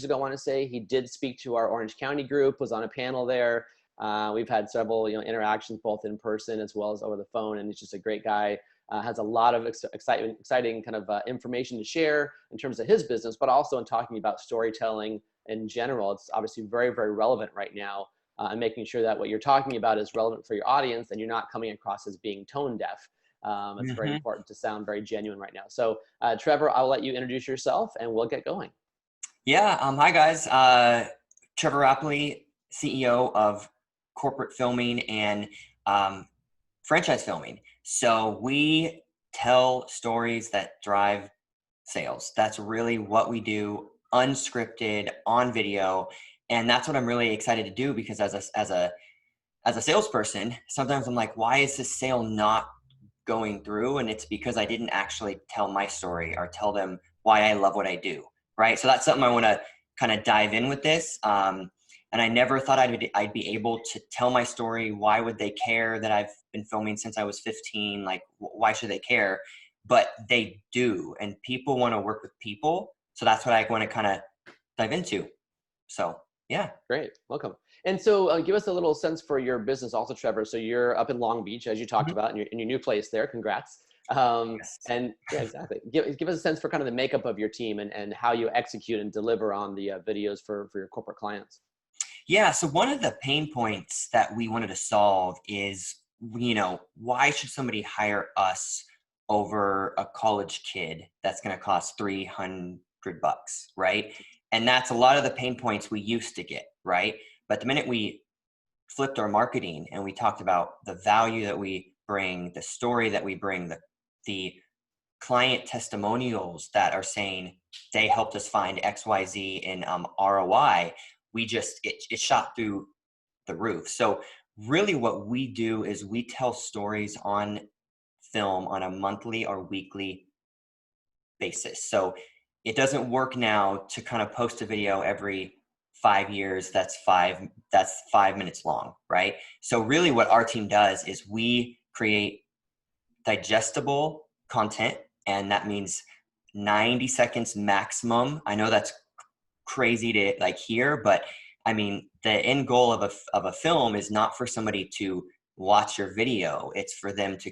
ago, I want to say. He did speak to our Orange County group, was on a panel there. We've had several, interactions both in person as well as over the phone, and he's just a great guy. Has a lot of exciting kind of information to share in terms of his business, but also in talking about storytelling in general. It's obviously very, very relevant right now, and making sure that what you're talking about is relevant for your audience and you're not coming across as being tone deaf. It's very important to sound very genuine right now. So Trevor, I'll let you introduce yourself and we'll get going. Yeah. Hi guys. Trevor Rappleye, CEO of CorporateFilming and franchise filming. So we tell stories that drive sales. That's really what we do, unscripted, on video. And that's what I'm really excited to do, because as a salesperson, sometimes I'm like, why is this sale not going through? And it's because I didn't actually tell my story or tell them why I love what I do. Right. So that's something I want to kind of dive in with this. And I never thought I'd be able to tell my story. Why would they care that I've been filming since I was 15? Like, why should they care? But they do. And people want to work with people. So that's what I want to kind of dive into. So, yeah. Great. Welcome. And so give us a little sense for your business also, Trevor. So you're up in Long Beach, as you talked about, in your new place there. Congrats. Yes. And yeah, exactly. Give us a sense for kind of the makeup of your team and how you execute and deliver on the videos for your corporate clients. Yeah. So one of the pain points that we wanted to solve is, why should somebody hire us over a college kid that's going to cost $300, right? And that's a lot of the pain points we used to get, right? But the minute we flipped our marketing and we talked about the value that we bring, the story that we bring, the client testimonials that are saying they helped us find XYZ in ROI, it shot through the roof. So really what we do is we tell stories on film on a monthly or weekly basis. So it doesn't work now to kind of post a video every 5 years that's 5 minutes long, right? So really what our team does is we create digestible content, and that means 90 seconds maximum. I know that's crazy to hear, but I mean, the end goal of a film is not for somebody to watch your video. It's for them to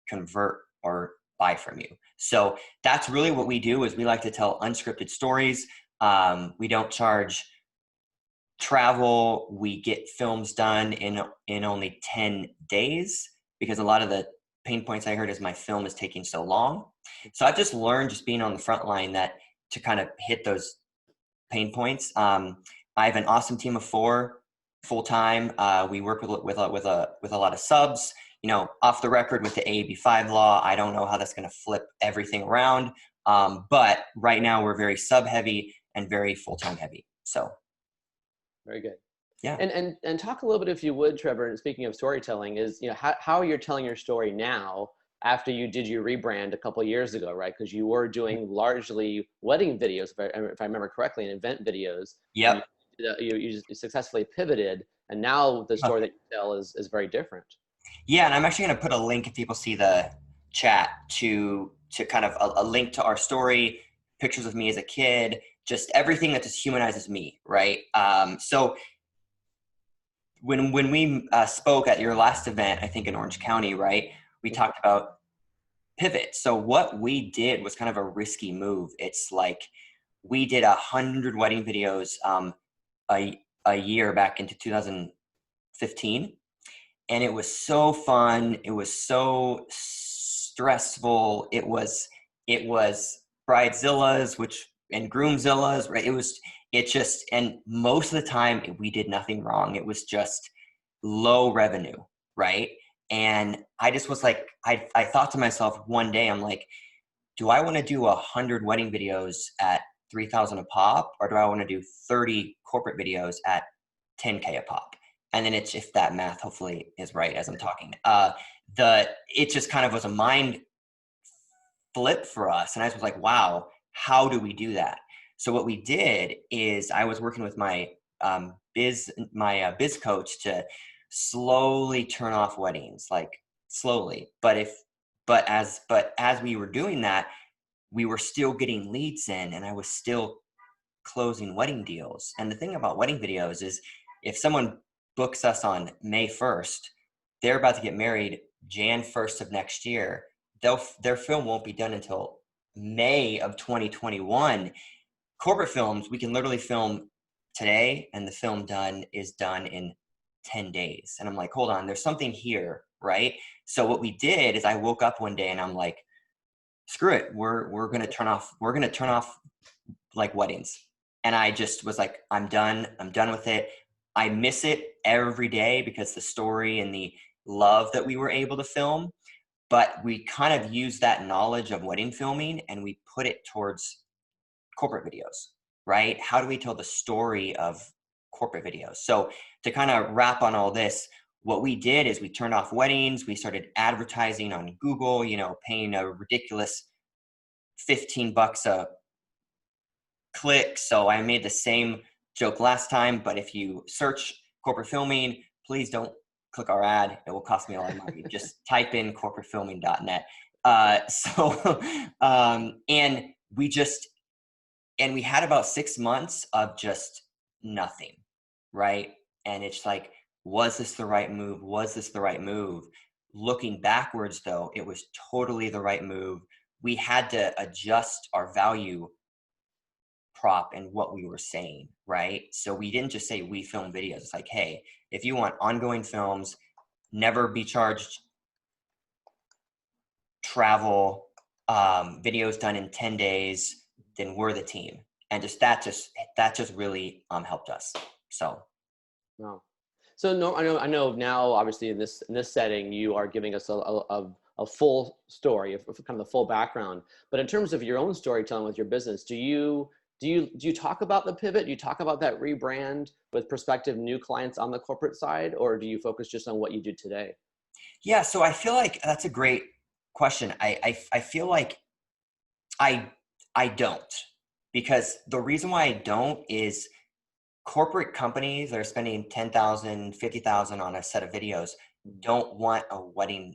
convert or buy from you. So that's really what we do, is we like to tell unscripted stories. We don't charge travel. We get films done in only 10 days, because a lot of the pain points I heard is my film is taking so long. So I've just learned, just being on the front line, that to kind of hit those pain points. I have an awesome team of 4 full-time. We work with a lot of subs. Off the record with the AAB5 law, I don't know how that's going to flip everything around. But right now we're very sub heavy and very full-time heavy. So. Very good. Yeah. And talk a little bit, if you would, Trevor, and speaking of storytelling, is, how you're telling your story now after you did your rebrand a couple of years ago, right? Because you were doing largely wedding videos, if I remember correctly, and event videos. Yep. You successfully pivoted, and now the story that you tell is very different. Yeah, and I'm actually going to put a link, if people see the chat, to kind of a link to our story, pictures of me as a kid, just everything that just humanizes me, right? So when we spoke at your last event, I think in Orange County, right, we talked about pivot. So what we did was kind of a risky move. It's like we did 100 wedding videos a year back into 2015. And it was so fun. It was so stressful. It was Bridezillas, and Groomzillas, right? And most of the time we did nothing wrong. It was just low revenue, right? And I just was like, I thought to myself one day, I'm like, do I want to do 100 wedding videos at $3,000 a pop, or do I want to do 30 corporate videos at $10K a pop? And then it's, if that math hopefully is right as I'm talking, it just kind of was a mind flip for us. And I was like, wow, how do we do that? So what we did is I was working with my biz coach to slowly turn off weddings, like slowly. But as we were doing that, we were still getting leads in, and I was still closing wedding deals. And the thing about wedding videos is if someone books us on May 1st, they're about to get married Jan 1st of next year. Their film won't be done until May of 2021. Corporate films, we can literally film today and the film is done in 10 days. And I'm like, hold on, there's something here, right? So what we did is I woke up one day and I'm like, screw it. We're going to turn off like weddings. And I just was like, I'm done with it. I miss it every day because the story and the love that we were able to film, but we kind of used that knowledge of wedding filming and we put it towards corporate videos, right? How do we tell the story of corporate videos? So to kind of wrap on all this, what we did is we turned off weddings. We started advertising on Google, paying a ridiculous $15 a click. So I made the same joke last time, but if you search corporate filming, please don't click our ad. It will cost me a lot of money. Just type in corporatefilming.net. And we had about 6 months of just nothing, right? And it's like, was this the right move? Was this the right move? Looking backwards, though, it was totally the right move. We had to adjust our value prop and what we were saying, right? So we didn't just say we film videos. It's like, hey, if you want ongoing films, never be charged travel, videos done in 10 days, then we're the team. And that just really helped us. So. Wow. So no, I know now, obviously in this setting, you are giving us a full story of kind of the full background, but in terms of your own storytelling with your business, do you talk about the pivot? Do you talk about that rebrand with prospective new clients on the corporate side, or do you focus just on what you do today? Yeah. So I feel like that's a great question. I feel like I don't, because the reason why I don't is corporate companies that are spending $10,000, $50,000 on a set of videos don't want a wedding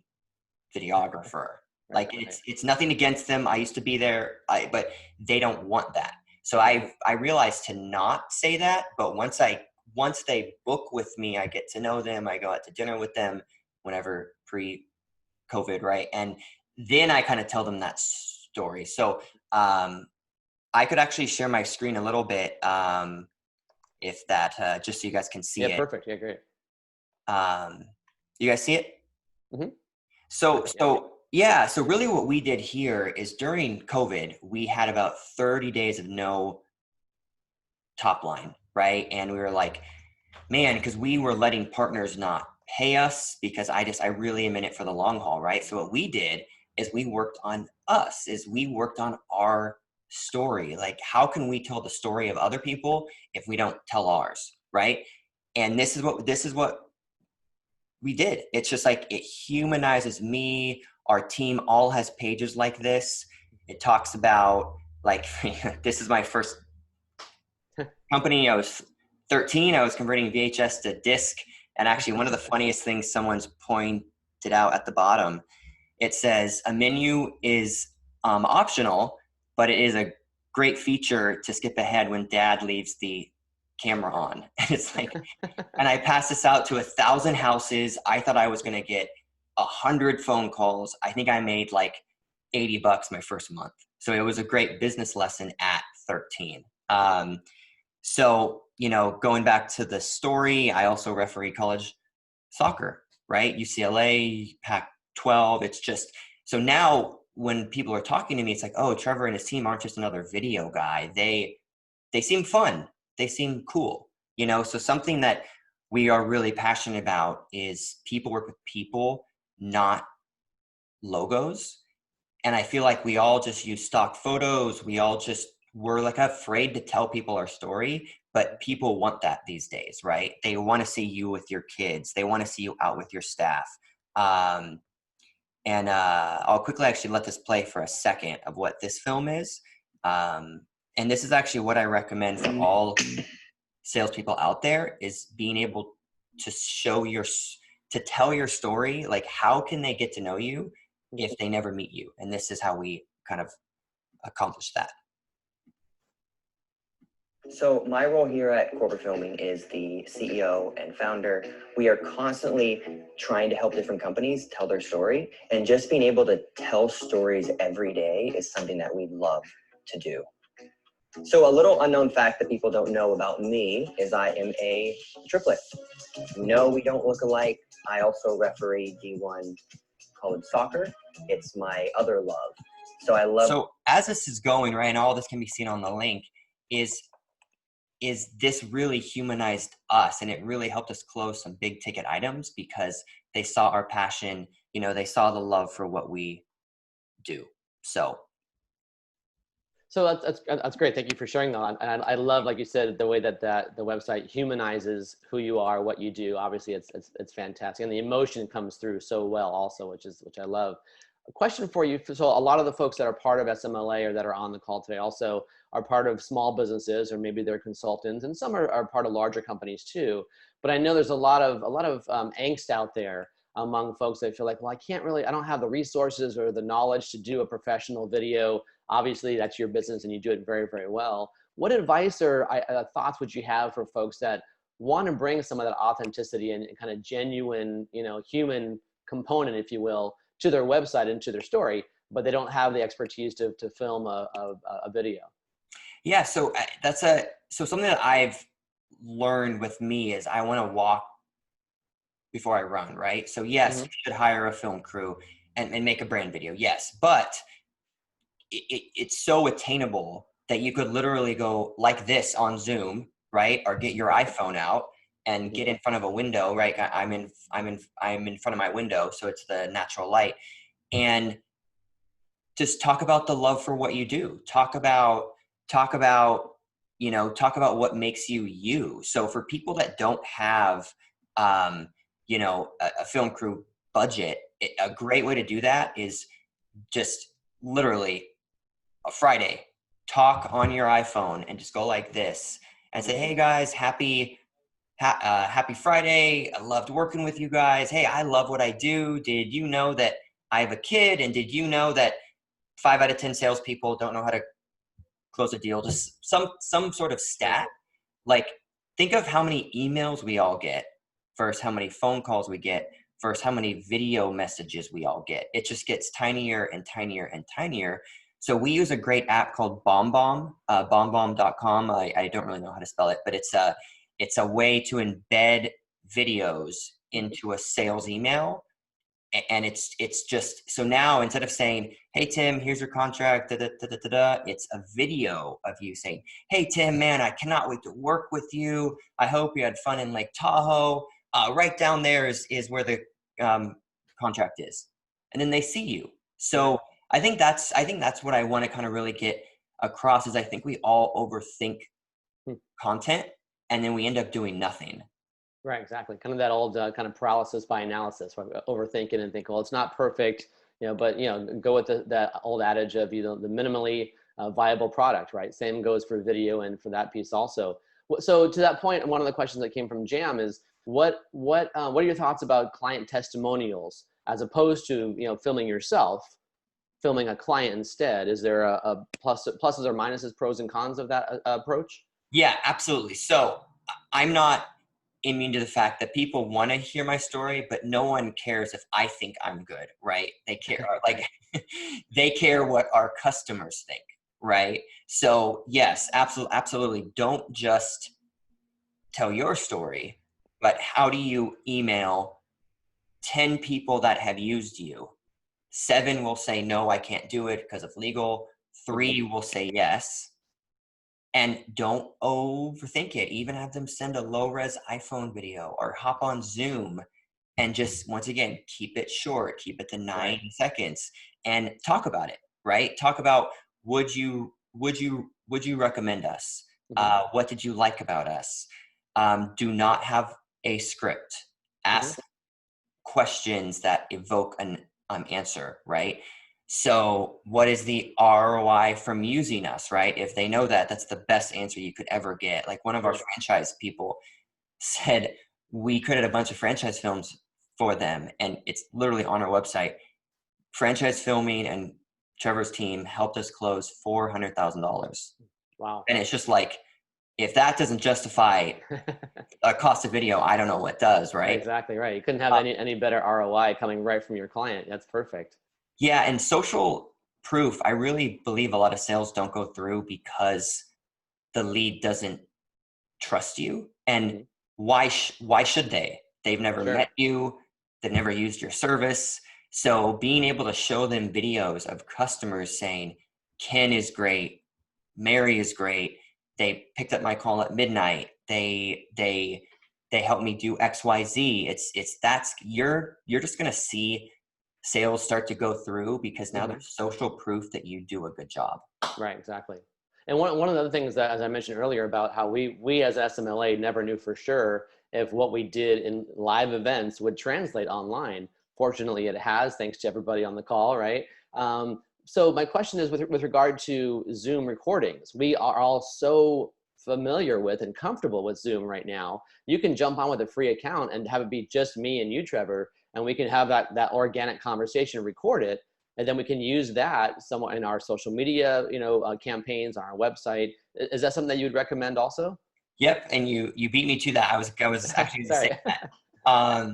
videographer. Like it's nothing against them. I used to be there, but they don't want that. So I realized to not say that, but once they book with me, I get to know them. I go out to dinner with them whenever pre-COVID, right? And then I kind of tell them that story. So I could actually share my screen a little bit, if that, just so you guys can see it. Yeah, perfect. Yeah, great. You guys see it? Mm-hmm. So really what we did here is during COVID, we had about 30 days of no top line, right? And we were like, man, because we were letting partners not pay us because I really am in it for the long haul, right? So what we did is we worked on our story. Like, how can we tell the story of other people if we don't tell ours, right? And this is what we did. It's just like, it humanizes me. Our team all has pages like this. It talks about, like, this is my first company. I was 13. I was converting VHS to disc. And actually, one of the funniest things someone's pointed out at the bottom, it says, a menu is optional, but it is a great feature to skip ahead when dad leaves the camera on. And it's like, and I passed this out to 1,000 houses. I thought I was going to get 100 phone calls. I think I made like $80 my first month. So it was a great business lesson at 13. So, going back to the story, I also referee college soccer, right? UCLA, Pac-12. It's just, so now when people are talking to me, it's like, oh, Trevor and his team aren't just another video guy. They seem fun. They seem cool, so something that we are really passionate about is people work with people, not logos. And I feel like we all just use stock photos. We're like afraid to tell people our story, but people want that these days, right? They want to see you with your kids. They want to see you out with your staff. And I'll quickly actually let this play for a second of what this film is. And this is actually what I recommend for all salespeople out there, is being able to to tell your story. Like, how can they get to know you if they never meet you? And this is how we kind of accomplish that. So my role here at CorporateFilming is the CEO and founder. We are constantly trying to help different companies tell their story, and just being able to tell stories every day is something that we love to do. So a little unknown fact that people don't know about me is I am a triplet. No, we don't look alike. I also referee D1 college soccer. It's my other love. So I love. So as this is going, right, and all this can be seen on the link, is this really humanized us, and it really helped us close some big ticket items because they saw our passion, you know, they saw the love for what we do. So that's great. Thank you for sharing that. And I love, like you said, the way that the website humanizes who you are, what you do. Obviously, it's fantastic, and the emotion comes through so well, also, which I love. A question for you. So a lot of the folks that are part of SMLA or that are on the call today also are part of small businesses, or maybe they're consultants, and some are part of larger companies too. But I know there's a lot of angst out there among folks that feel like, well, I don't have the resources or the knowledge to do a professional video. Obviously, that's your business and you do it very, very well. What advice or thoughts would you have for folks that want to bring some of that authenticity and kind of genuine, human component, if you will, to their website and to their story, but they don't have the expertise to film a video? yeah, so something that I've learned with me is I want to walk before I run, right? So yes, you should hire a film crew and make a brand video, yes, but it's so attainable that you could literally go like this on Zoom, right? Or get your iPhone out and get in front of a window, right? I'm in front of my window, so it's the natural light, and just talk about the love for what you do. Talk about what makes you you. So for people that don't have a film crew budget, a great way to do that is just literally a Friday, talk on your iPhone and just go like this and say, hey guys, happy Friday. I loved working with you guys. Hey, I love what I do. Did you know that I have a kid? And did you know that 5 out of 10 salespeople don't know how to close a deal? Just some sort of stat. Like, think of how many emails we all get versus how many phone calls we get versus how many video messages we all get. It just gets tinier and tinier and tinier. So we use a great app called BombBomb, bombbomb.com. I don't really know how to spell it, but it's a way to embed videos into a sales email. And it's just, so now instead of saying, hey, Tim, here's your contract, it's a video of you saying, hey, Tim, man, I cannot wait to work with you. I hope you had fun in Lake Tahoe. Right down there is where the contract is. And then they see you. So I think that's what I want to kind of really get across is I think we all overthink content and then we end up doing nothing. Right, exactly. Kind of that old kind of paralysis by analysis, right? Overthinking and think, well, it's not perfect, but go with that old adage of the minimally viable product, right? Same goes for video and for that piece also. So to that point, one of the questions that came from Jam is what are your thoughts about client testimonials as opposed to filming yourself, filming a client instead? Is there a pluses or minuses, pros and cons of that approach? Yeah, absolutely. So I'm not immune to the fact that people want to hear my story, but no one cares if I think I'm good, right? They care, like they care what our customers think, right? So yes, absolutely. Don't just tell your story, but how do you email 10 people that have used you? 7 will say, no, I can't do it because of legal. 3 will say yes. And don't overthink it. Even have them send a low-res iPhone video or hop on Zoom and just, once again, keep it short, keep it to 9 seconds and talk about it, right? Talk about, would you recommend us? What did you like about us? Do not have a script. Ask questions that evoke an answer, right? So what is the ROI from using us, right? If they know that, that's the best answer you could ever get. Like one of our franchise people said, we created a bunch of franchise films for them. And it's literally on our website. Franchise Filming and Trevor's team helped us close $400,000. Wow. And it's just like, if that doesn't justify a cost of video, I don't know what does, right? Exactly right. You couldn't have any better ROI coming right from your client. That's perfect. Yeah, and social proof, I really believe a lot of sales don't go through because the lead doesn't trust you. And why should they? They've never met Sure. you. They've never used your service. So being able to show them videos of customers saying, Ken is great, Mary is great, they picked up my call at midnight, they helped me do XYZ. That's you're just gonna see sales start to go through because now there's social proof that you do a good job. Right, exactly. And one of the other things that, as I mentioned earlier, about how we as SMLA never knew for sure if what we did in live events would translate online. Fortunately, it has, thanks to everybody on the call, right? So my question is with regard to Zoom recordings. We are all so familiar with and comfortable with Zoom right now. You can jump on with a free account and have it be just me and you, Trevor, and we can have that organic conversation, record it, and then we can use that somewhat in our social media, campaigns on our website. Is that something that you would recommend also? Yep, and you beat me to that. I was actually going to say Sorry. that.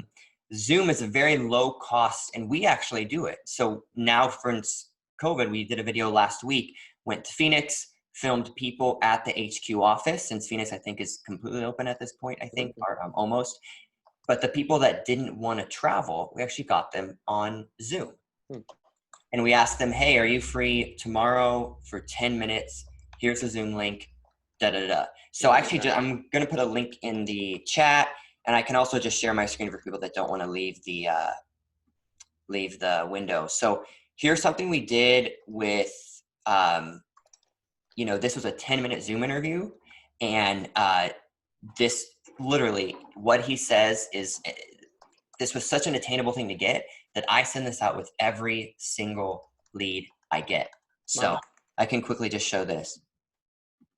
Zoom is a very low cost, and we actually do it. So now, for COVID, we did a video last week. Went to Phoenix, filmed people at the HQ office, since Phoenix I think is completely open at this point. I think, or almost. But the people that didn't want to travel, we actually got them on Zoom. And we asked them, hey, are you free tomorrow for 10 minutes? Here's a Zoom link, da, da, da. So actually, I'm going to put a link in the chat, and I can also just share my screen for people that don't want to leave the window. So here's something we did with, this was a 10-minute Zoom interview, and this literally, what he says is, this was such an attainable thing to get that I send this out with every single lead I get. So I can quickly just show this.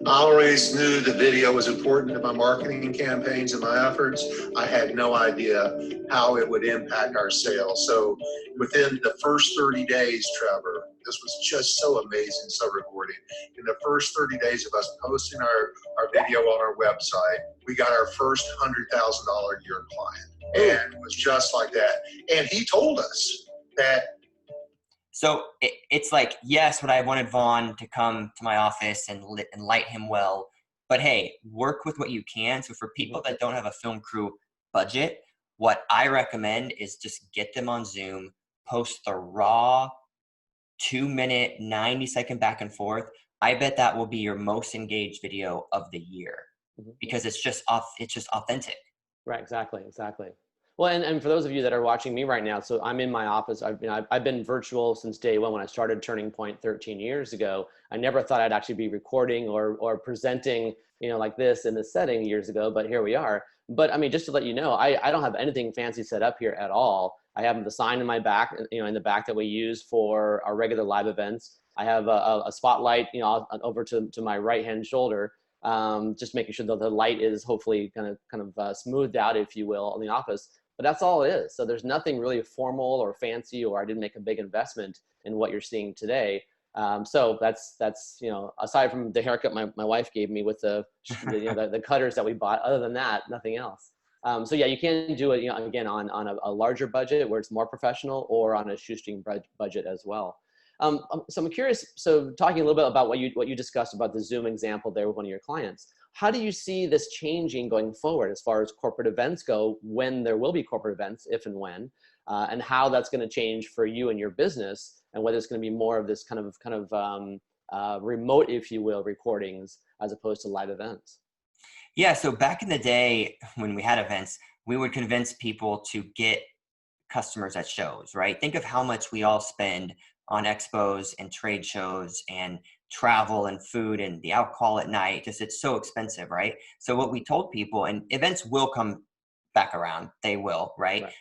I always knew the video was important to my marketing campaigns and my efforts. I had no idea how it would impact our sales. So within the first 30 days, Trevor, this was just so amazing, so rewarding. In the first 30 days of us posting our video on our website, we got our first $100,000 a year client. And it was just like that. And he told us that. So it's like, yes, what I wanted Vaughn to come to my office and light him well, but hey, work with what you can. So for people that don't have a film crew budget, what I recommend is just get them on Zoom, post the raw 2-minute, 90-second back and forth. I bet that will be your most engaged video of the year because it's just authentic. Right, exactly. Well, and for those of you that are watching me right now, so I'm in my office. I've been virtual since day one when I started Turning Point 13 years ago. I never thought I'd actually be recording or presenting, like this in this setting years ago, but here we are. But I mean, just to let you know, I don't have anything fancy set up here at all. I have the sign in my back, in the back that we use for our regular live events. I have a spotlight, over to my right-hand shoulder, just making sure that the light is hopefully kind of smoothed out, if you will, in the office. But that's all it is. So there's nothing really formal or fancy, or I didn't make a big investment in what you're seeing today. So that's aside from the haircut my wife gave me with the cutters that we bought. Other than that, nothing else. So yeah, you can do it again on a larger budget where it's more professional, or on a shoestring budget as well. So I'm curious. So talking a little bit about what you discussed about the Zoom example there with one of your clients. How do you see this changing going forward as far as corporate events go, when there will be corporate events, if and when, and how that's going to change for you and your business, and whether it's going to be more of this kind of remote, if you will, recordings as opposed to live events? Yeah, so back in the day when we had events, we would convince people to get customers at shows, right? Think of how much we all spend on expos and trade shows and travel and food and the alcohol at night. Just, it's so expensive, right? So what we told people, and events will come back around, they will, right?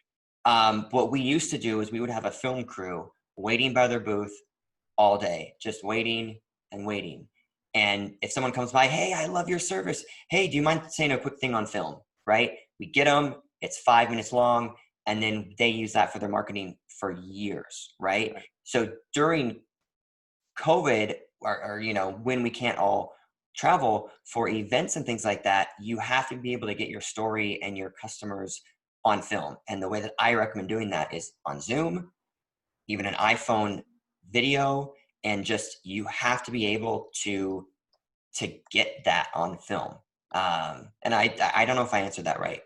What we used to do is we would have a film crew waiting by their booth all day, just waiting and waiting. And if someone comes by, hey, I love your service. Hey, do you mind saying a quick thing on film, right? We get them, it's 5 minutes long, and then they use that for their marketing for years, right? So during COVID, or when we can't all travel, for events and things like that, you have to be able to get your story and your customers on film. And the way that I recommend doing that is on Zoom, even an iPhone video, and just, you have to be able to get that on film. And I don't know if I answered that right.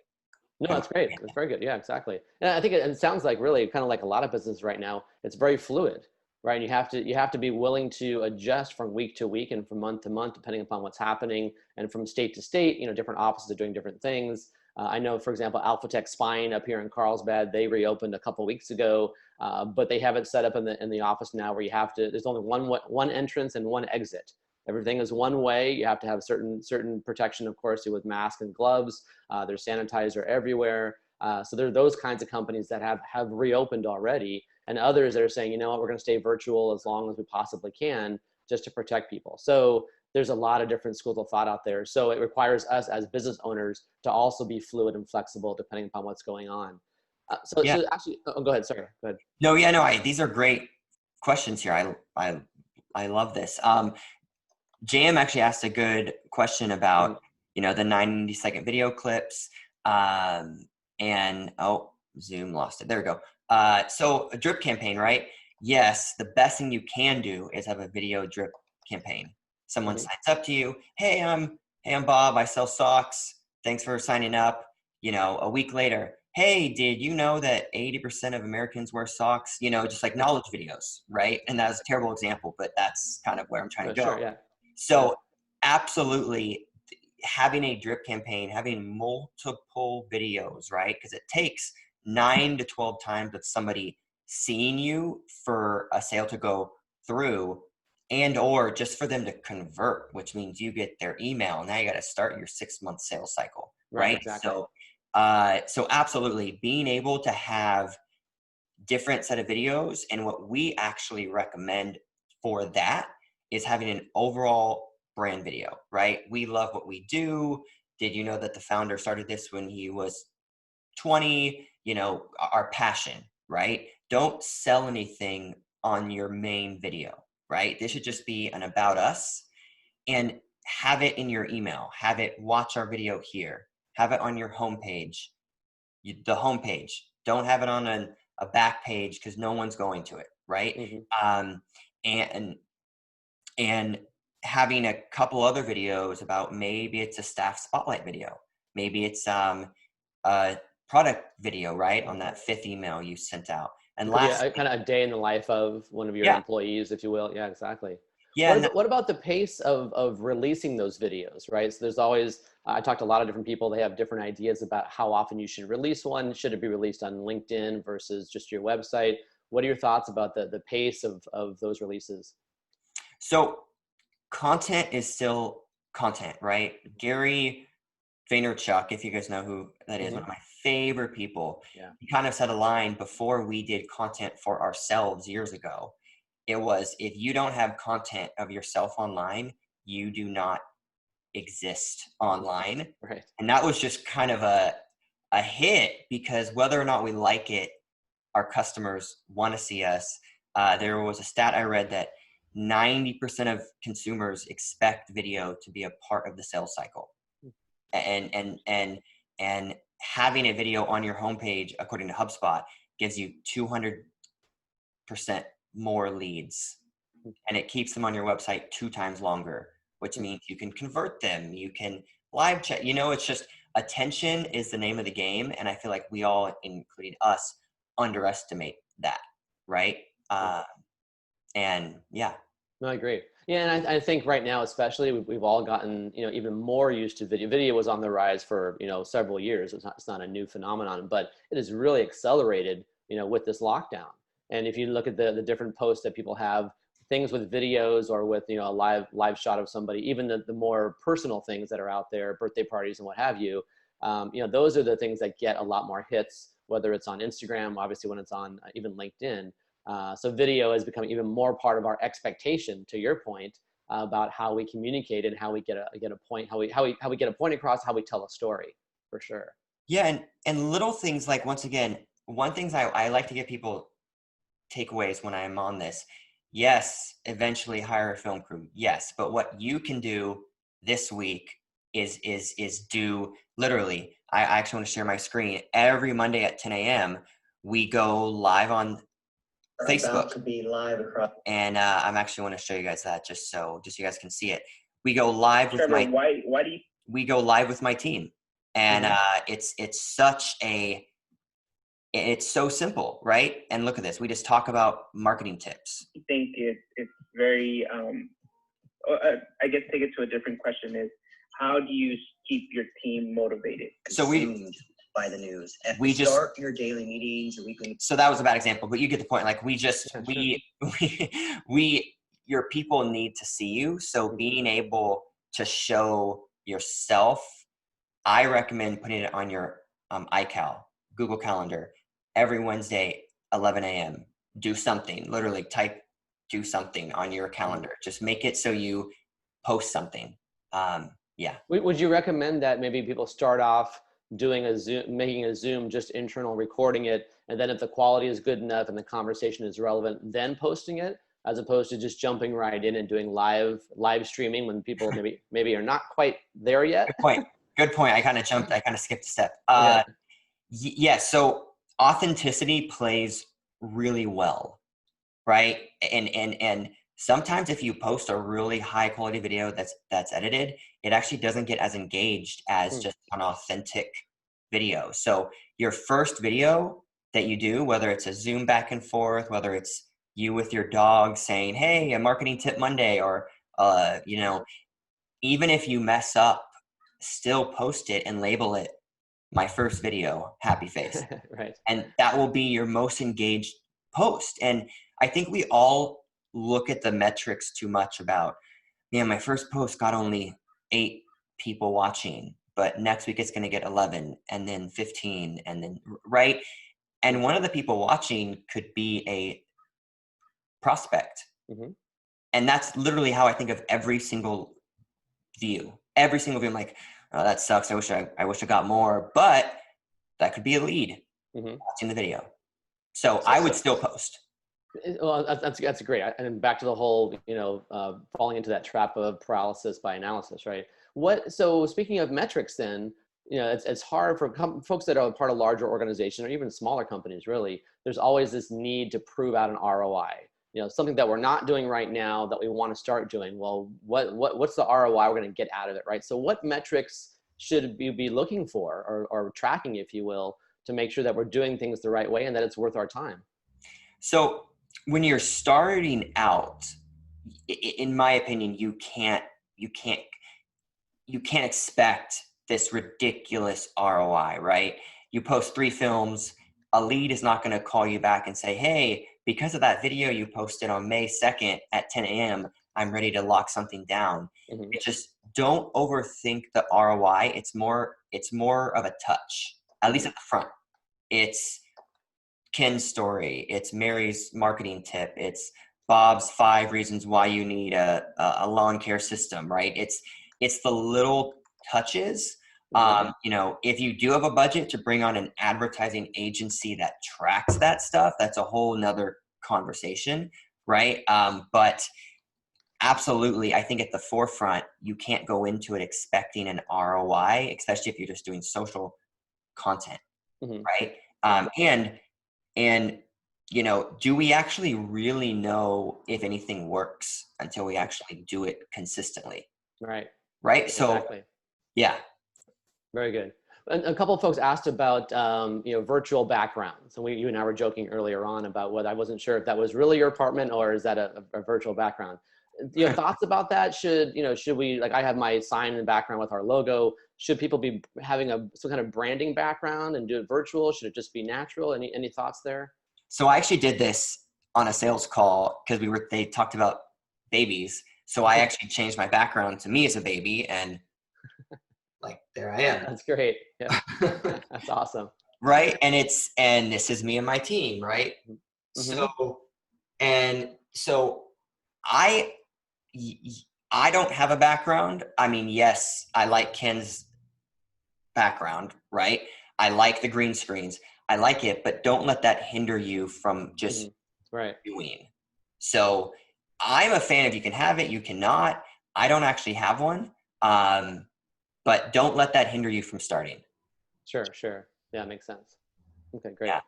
No, that's great. That's very good. Yeah, exactly. And I think it sounds like really kind of like a lot of business right now, it's very fluid, right? And you have to be willing to adjust from week to week and from month to month, depending upon what's happening, and from state to state. Different offices are doing different things. I know, for example, Alphatech Spine up here in Carlsbad, they reopened a couple weeks ago, but they have it set up in the office now where you have to. There's only one entrance and one exit. Everything is one way. You have to have certain protection, of course, with masks and gloves. There's sanitizer everywhere. So there are those kinds of companies that have reopened already, and others that are saying, you know what, we're going to stay virtual as long as we possibly can, just to protect people. So there's a lot of different schools of thought out there. So it requires us as business owners to also be fluid and flexible depending upon what's going on. So actually, go ahead. Sorry, go ahead. No, yeah, no, these are great questions here. I love this. JM actually asked a good question about, the 90-second video clips. And Zoom lost it. There we go. So a drip campaign, right? Yes, the best thing you can do is have a video drip campaign. Someone signs up to you. Hey, I'm Bob. I sell socks. Thanks for signing up. A week later, hey, did you know that 80% of Americans wear socks? Just like knowledge videos, right? And that was a terrible example, but that's kind of where I'm trying to go. Sure, yeah. So absolutely, having a drip campaign, having multiple videos, right? Because it takes 9 to 12 times of somebody seeing you for a sale to go through, and or just for them to convert, which means you get their email. Now you got to start your 6-month sales cycle, right? Exactly. So absolutely, being able to have different set of videos, and what we actually recommend for that is having an overall brand video, right? We love what we do. Did you know that the founder started this when he was 20? Our passion, right? Don't sell anything on your main video, right? This should just be an about us, and have it in your email. Have it watch our video here. Have it on your homepage. The homepage. Don't have it on a back page because no one's going to it, right? And having a couple other videos about, maybe it's a staff spotlight video, maybe it's a product video, right, on that 5th email you sent out. And last, kind of a day in the life of one of your employees, if you will. Yeah, exactly. Yeah. What about the pace of releasing those videos, right? So there's always, I talked to a lot of different people. They have different ideas about how often you should release one. Should it be released on LinkedIn versus just your website? What are your thoughts about the pace of those releases? So content is still content, right? Gary Vaynerchuk, if you guys know who that is, one of my favorite people. Yeah. He kind of said a line before we did content for ourselves years ago. It was, if you don't have content of yourself online, you do not exist online. Right. And that was just kind of a hit, because whether or not we like it, our customers want to see us. There was a stat I read that 90% of consumers expect video to be a part of the sales cycle. And having a video on your homepage, according to HubSpot, gives you 200% more leads, and it keeps them on your website 2 times longer, which means you can convert them, you can live chat. It's just, attention is the name of the game, and I feel like we all, including us, underestimate that, right? And yeah. No, I agree. Yeah, and I think right now, especially, we've all gotten, even more used to video. Video was on the rise for, several years. It's not a new phenomenon, but it has really accelerated, with this lockdown. And if you look at the different posts that people have, things with videos or with, a live shot of somebody, even the more personal things that are out there, birthday parties and what have you, those are the things that get a lot more hits, whether it's on Instagram, obviously when it's on even LinkedIn. So video has become even more part of our expectation, to your point, about how we communicate and how we get a point, how we get a point across, how we tell a story, for sure. Yeah, and little things like, once again, one thing I like to get people takeaways when I'm on this. Yes, eventually hire a film crew. Yes, but what you can do this week is do literally, I actually want to share my screen. Every Monday at 10 a.m. we go live on Facebook. About to be live across. And I'm actually want to show you guys that just so you guys can see it. We go live with Trevor, why do you? we go live with my team, and it's so simple, right? And look at this. We just talk about marketing tips. I think it's very. I guess take it to a different question is, how do you keep your team motivated? So by the news. We just start your daily meetings or weekly. So that was a bad example, but you get the point. Like your people need to see you. So being able to show yourself, I recommend putting it on your iCal, Google Calendar, every Wednesday, 11 a.m. Do something. Literally type do something on your calendar. Just make it so you post something. Yeah. Would you recommend that maybe people start off doing making a Zoom just internal, recording it, and then if the quality is good enough and the conversation is relevant, then posting it, as opposed to just jumping right in and doing live streaming when people maybe are not quite there yet? Good point. I kind of skipped a step. Yeah. So authenticity plays really well, right? And sometimes if you post a really high quality video that's edited, it actually doesn't get as engaged as just an authentic video. So your first video that you do, whether it's a Zoom back and forth, whether it's you with your dog saying, hey, a marketing tip Monday, or, even if you mess up, still post it and label it my first video, happy face. Right. And that will be your most engaged post. And I think we all look at the metrics too much about, my first post got only 8 people watching, but next week it's going to get 11 and then 15 and then, right? And one of the people watching could be a prospect. And that's literally how I think of every single view. I'm like, oh, that sucks. I wish I got more, but that could be a lead watching the video. So I would still post. Well, that's great. And back to the whole, falling into that trap of paralysis by analysis, right? So speaking of metrics, then, it's hard for folks that are part of larger organizations or even smaller companies. Really, there's always this need to prove out an ROI. Something that we're not doing right now that we want to start doing. Well, what's the ROI we're going to get out of it, right? So what metrics should you be looking for or tracking, if you will, to make sure that we're doing things the right way and that it's worth our time? So when you're starting out, in my opinion, you can't expect this ridiculous ROI, right? You post 3 films, a lead is not going to call you back and say, hey, because of that video you posted on May 2nd at 10 a.m., I'm ready to lock something down. It's just, don't overthink the ROI. It's more of a touch, at least at the front. It's Ken's story. It's Mary's marketing tip. It's Bob's 5 reasons why you need a lawn care system, right? It's the little touches. If you do have a budget to bring on an advertising agency that tracks that stuff, that's a whole nother conversation, right? But absolutely, I think at the forefront, you can't go into it expecting an ROI, especially if you're just doing social content, right? And do we actually really know if anything works until we actually do it consistently? Right. So, exactly. Yeah. Very good. And a couple of folks asked about, virtual backgrounds. And you and I were joking earlier on about whether I wasn't sure if that was really your apartment or is that a virtual background. Thoughts about that? Should we, like I have my sign in the background with our logo. Should people be having some kind of branding background and do it virtual? Should it just be natural? Any thoughts there? So I actually did this on a sales call because they talked about babies. So I actually changed my background to me as a baby, and like, there I am. That's great. Yeah. That's awesome. Right. And this is me and my team. Right. So I don't have a background. I mean, yes, I like Ken's background, right? I like the green screens. I like it, but don't let that hinder you from just doing. So I'm a fan. If you can have it, you cannot. I don't actually have one. But don't let that hinder you from starting. Sure. Yeah, makes sense. Okay, great. Yeah.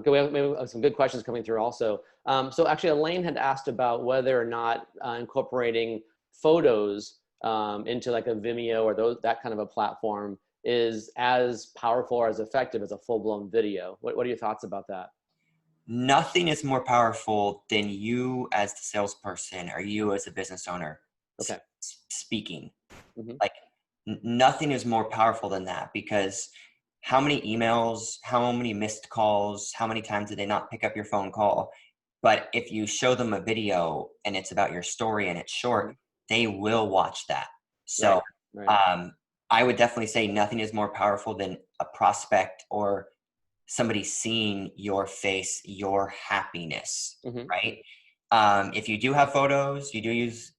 Good. We have some good questions coming through also. So actually, Elaine had asked about whether or not incorporating photos into like a Vimeo or that kind of a platform is as powerful or as effective as a full-blown video. What are your thoughts about that? Nothing is more powerful than you as the salesperson or you as a business owner Okay. speaking. Mm-hmm. Like nothing is more powerful than that, because how many emails, how many missed calls, how many times did they not pick up your phone call? But if you show them a video and it's about your story and it's short, they will watch that. So Right. I would definitely say nothing is more powerful than a prospect or somebody seeing your face, your happiness, Mm-hmm. right? If you do have photos, you do use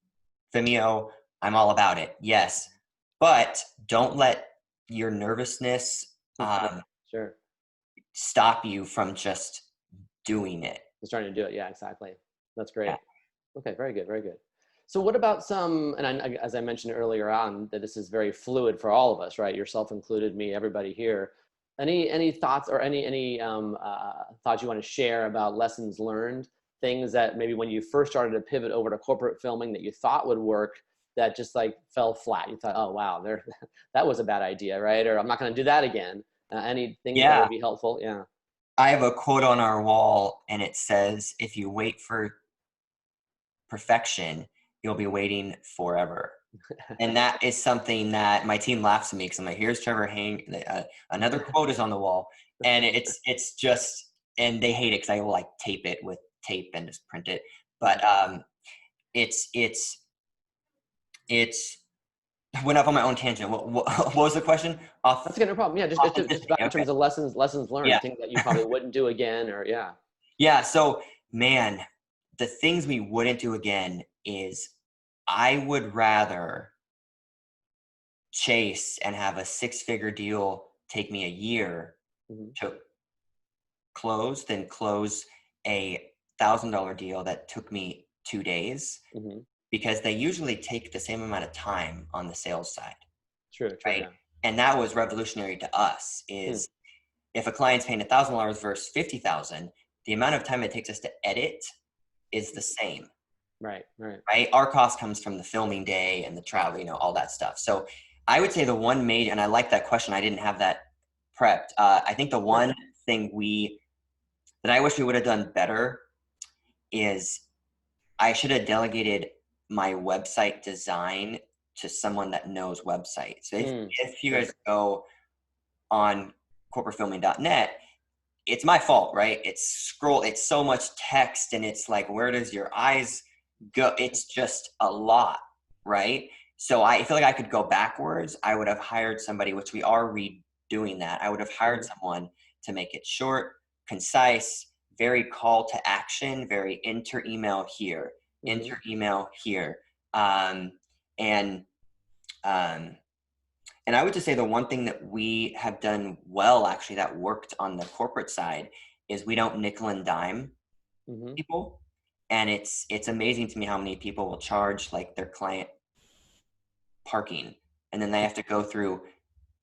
Vimeo, I'm all about it. Yes. But don't let your nervousness Sure. stop you from just doing it. Just trying to do it. Yeah, exactly. That's great. Yeah. Okay, very good, very good. So what about some, and as I mentioned earlier on, that this is very fluid for all of us, right? Yourself included, me, everybody here. Any thoughts or any thoughts you want to share about lessons learned, things that maybe when you first started to pivot over to corporate filming that you thought would work, that just like fell flat? You thought, oh wow, that was a bad idea, right? Or I'm not going to do that again. Any things that Yeah. would be helpful? Yeah. I have a quote on our wall and it says, if you wait for perfection, you'll be waiting forever. And that is something that my team laughs at me because I'm like, here's Trevor hang. Another quote is on the wall, and it's just, and they hate it because I will like tape it with tape and just print it. But it's went off on my own tangent. What was the question? That's okay, no problem. Yeah, just about in terms of lessons learned, Yeah. things that you probably wouldn't do again, or yeah. Yeah. So man, the things we wouldn't do again is I would rather chase and have a 6-figure deal take me a year Mm-hmm. to close than close a $1,000 deal that took me 2 days, Mm-hmm. because they usually take the same amount of time on the sales side, True, right? yeah. And that was revolutionary to us is if a client's paying $1,000 versus 50,000, the amount of time it takes us to edit is the same. Right. Our cost comes from the filming day and the travel, all that stuff. So I would say the one major, and I like that question, I didn't have that prepped. I think the one thing that I wish we would have done better is I should have delegated my website design to someone that knows websites. So if you guys go on corporatefilming.net, it's my fault, right? It's so much text and it's like, where does your eyes go? It's just a lot, right? So I feel like I could go backwards. I would have hired somebody, which we are redoing that. I would have hired someone to make it short, concise, very call to action, very enter email here, enter email here. And I would just say the one thing that we have done well, actually, that worked on the corporate side is we don't nickel and dime people. And it's amazing to me how many people will charge like their client parking, and then they have to go through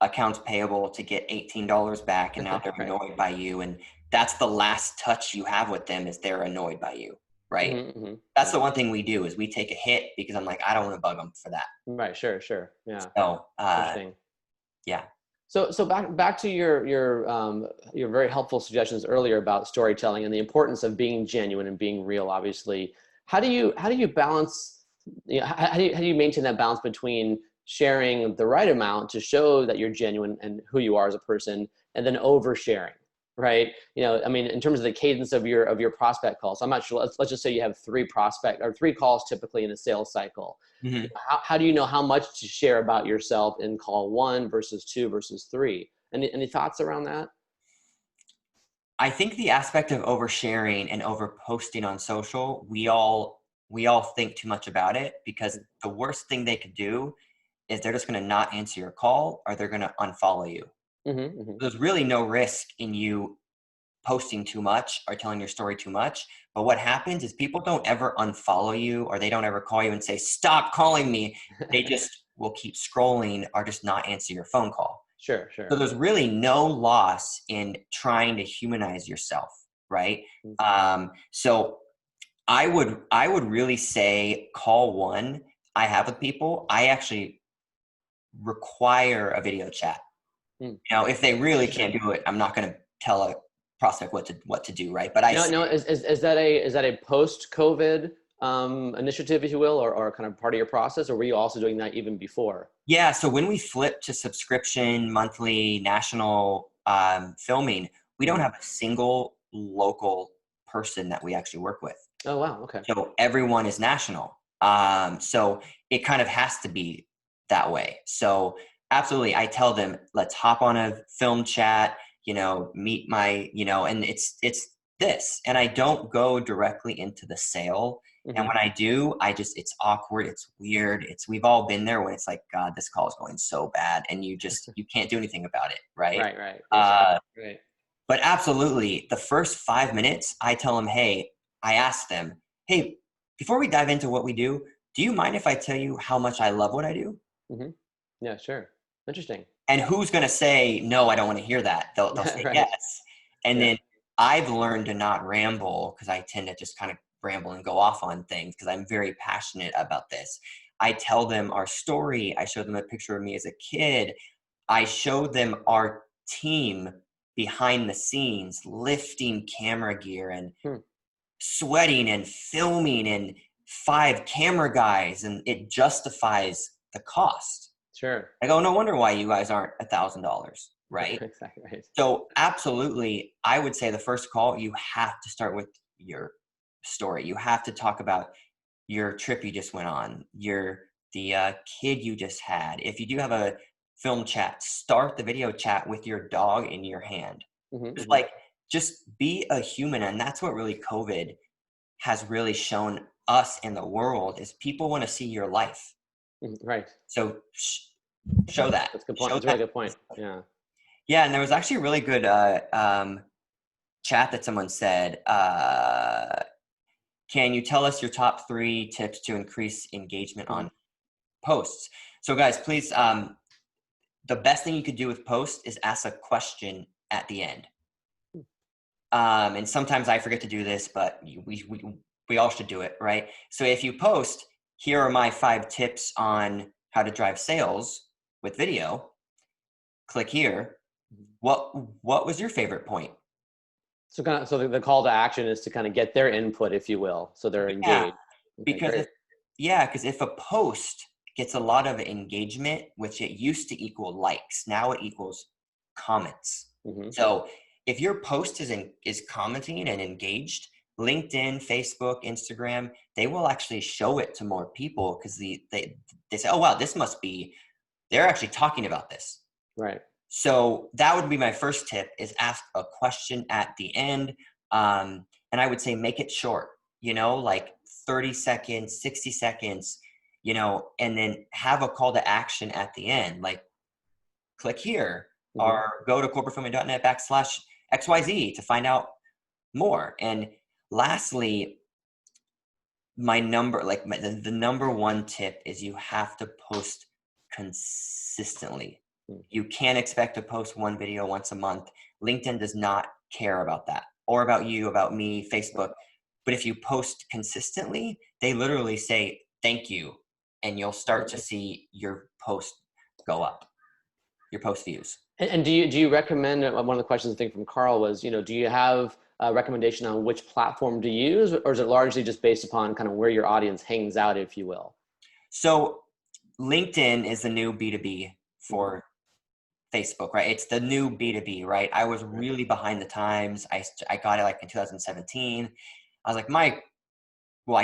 accounts payable to get $18 back, and now they're annoyed by you. And that's the last touch you have with them is they're annoyed by you, right? That's the one thing we do is we take a hit because I'm like, I don't want to bug them for that. Right. Sure. Yeah. So, interesting. Yeah. So back to your very helpful suggestions earlier about storytelling and the importance of being genuine and being real. Obviously, how do you balance? How do you maintain that balance between sharing the right amount to show that you're genuine and who you are as a person, and then oversharing, right? I mean, in terms of the cadence of your prospect calls. So I'm not sure. Let's just say you have 3 calls typically in a sales cycle. How do you know how much to share about yourself in call 1 versus 2 versus 3? Any thoughts around that? I think the aspect of oversharing and overposting on social, we all think too much about it, because the worst thing they could do is they're just going to not answer your call or they're going to unfollow you. There's really no risk in you posting too much or telling your story too much. But what happens is people don't ever unfollow you, or they don't ever call you and say, stop calling me. They just will keep scrolling or just not answer your phone call. Sure. So there's really no loss in trying to humanize yourself, right? So I would really say call one I have with people. I actually require a video chat. You know, if they really can't do it, I'm not going to tell a prospect what to do, right? But is that a post-COVID initiative, if you will, or kind of part of your process, or were you also doing that even before? Yeah. So when we flipped to subscription, monthly, national filming, we don't have a single local person that we actually work with. Oh, wow. Okay. So everyone is national. So it kind of has to be that way. So absolutely, I tell them, let's hop on a film chat, you know, meet my, you know, and it's this, and I don't go directly into the sale. And when I do, it's awkward. It's weird. We've all been there when it's like, God, this call is going so bad. And you can't do anything about it. Right. Right. Right. But absolutely, the first 5 minutes, I tell them, I ask them, hey, before we dive into what we do you mind if I tell you how much I love what I do? Yeah, sure. Interesting. And who's going to say, no, I don't want to hear that? They'll say Right. yes. And then I've learned to not ramble, because I tend to just kind of ramble and go off on things because I'm very passionate about this. I tell them our story. I show them a picture of me as a kid. I show them our team behind the scenes, lifting camera gear and sweating and filming and 5 camera guys, and it justifies the cost. Sure. I go, no wonder why you guys aren't $1,000, right? Exactly right. So absolutely, I would say the first call, you have to start with your story. You have to talk about your trip you just went on, the kid you just had. If you do have a film chat, start the video chat with your dog in your hand. Just be a human. And that's what really COVID has really shown us in the world, is people want to see your life. Right. So show that. That's a good point. That's a really good point. Yeah. Yeah. And there was actually a really good chat that someone said, can you tell us your top 3 tips to increase engagement on posts? So guys, please, the best thing you could do with posts is ask a question at the end. And sometimes I forget to do this, but we all should do it, right? So if you post, here are my 5 tips on how to drive sales with video, click here. What was your favorite point? So the call to action is to kind of get their input, if you will, so they're engaged. Because if a post gets a lot of engagement, which it used to equal likes, now it equals comments. So if your post is commenting and engaged, LinkedIn, Facebook, Instagram, they will actually show it to more people, because they say, oh wow, they're actually talking about this. Right. So that would be my first tip, is ask a question at the end. And I would say make it short, like 30 seconds, 60 seconds, and then have a call to action at the end, like click here or go to corporatefilming.net/XYZ to find out more. And lastly, the number 1 tip is you have to post consistently. You can't expect to post 1 video once a month. LinkedIn does not care about that, or about you, about me, Facebook. But if you post consistently, they literally say thank you, and you'll start to see your post go up, your post views. And do you recommend, one of the questions I think from Carl was, do you have a recommendation on which platform to use, or is it largely just based upon kind of where your audience hangs out, if you will? So LinkedIn is the new B2B for Facebook, right? It's the new B2B, right? I was really behind the times. I got it like in 2017. I was like, I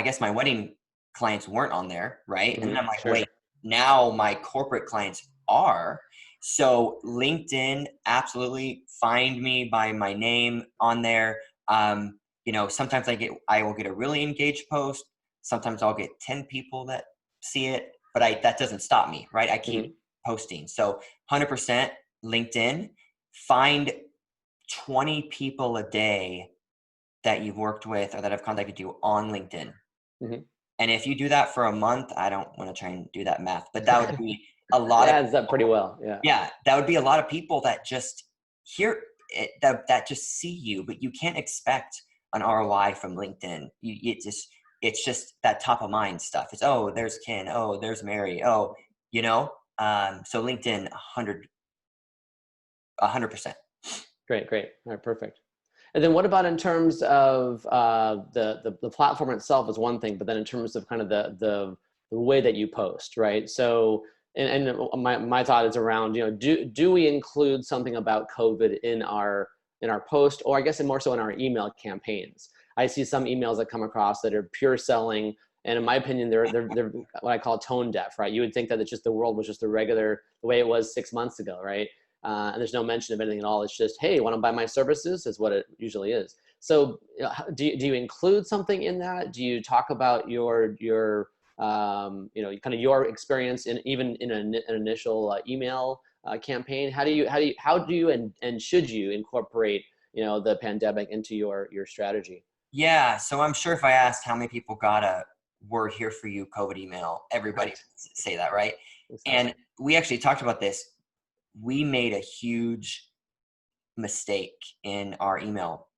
guess my wedding clients weren't on there, right? And then I'm like, wait, now my corporate clients are. So LinkedIn, absolutely, find me by my name on there. Sometimes I will get a really engaged post. Sometimes I'll get 10 people that see it, but that doesn't stop me, right? I keep posting. So 100% LinkedIn. Find 20 people a day that you've worked with or that have contacted you on LinkedIn, And if you do that for a month, I don't want to try and do that math, but that would be a lot It of adds up pretty well. Yeah. yeah, that would be a lot of people that just hear it, that just see you, but you can't expect an ROI from LinkedIn. It's just that top of mind stuff. It's, oh, there's Ken. Oh, there's Mary. Oh, you know. So LinkedIn, 100%. Great. All right, perfect. And then what about in terms of the platform itself is one thing, but then in terms of kind of the way that you post, right? So, and my thought is around, do we include something about COVID in our post, or I guess more so in our email campaigns? I see some emails that come across that are pure selling, and in my opinion, they're what I call tone deaf, right? You would think that it's just the world was just the way it was 6 months ago, right? And there's no mention of anything at all. It's just, hey, want to buy my services is what it usually is. So do you include something in that? Do you talk about your kind of your experience even in an initial email campaign? How do you and should you incorporate, the pandemic into your strategy? Yeah. So I'm sure if I asked how many people got a "We're here for you" COVID email, everybody Right. would say that, right? Exactly. And we actually talked about this. We made a huge mistake in our email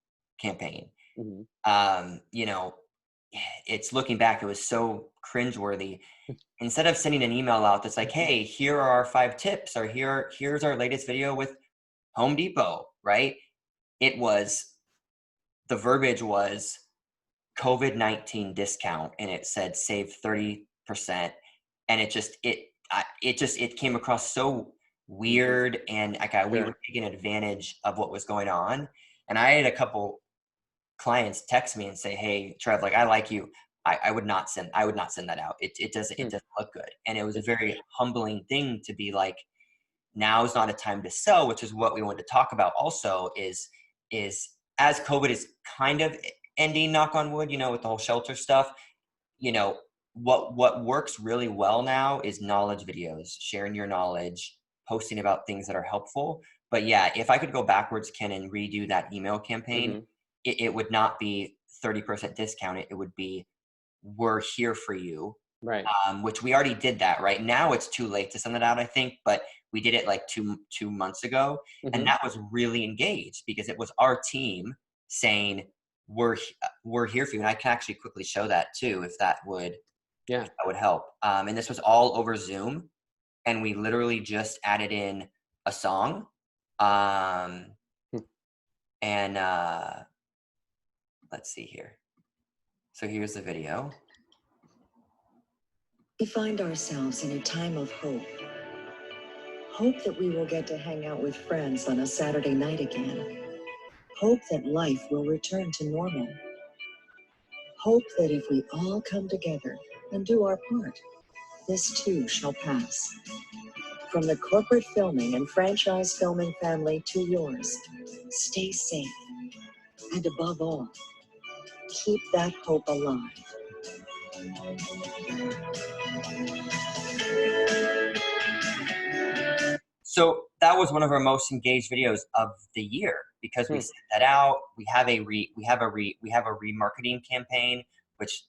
campaign. Mm-hmm. It's looking back, it was so cringeworthy. Instead of sending an email out that's like, hey, here are our 5 tips, or here's our latest video with Home Depot, right? The verbiage was COVID-19 discount, and it said save 30%. And it came across so weird, and we were taking advantage of what was going on. And I had a couple clients text me and say, hey, Trev, like, I like you. I would not send that out. It doesn't look good. And it was a very humbling thing to be like, now is not a time to sell, which is what we wanted to talk about also is as COVID is kind of ending, knock on wood, with the whole shelter stuff, what works really well now is knowledge videos, sharing your knowledge, posting about things that are helpful. But yeah, if I could go backwards, Ken, and redo that email campaign, it would not be 30% discount. It would be, we're here for you. Right. Which we already did that. Right now it's too late to send it out, I think, but we did it like two months ago. And that was really engaged because it was our team saying, we're here for you. And I can actually quickly show that too, if that would help. And this was all over Zoom, and we literally just added in a song. And let's see here. So here's the video. We find ourselves in a time of hope. Hope that we will get to hang out with friends on a Saturday night again. Hope that life will return to normal. Hope that if we all come together and do our part, this too shall pass. From the corporate filming and franchise filming family to yours, stay safe. And above all, keep that hope alive. So that was one of our most engaged videos of the year because we sent that out. We have a remarketing campaign, which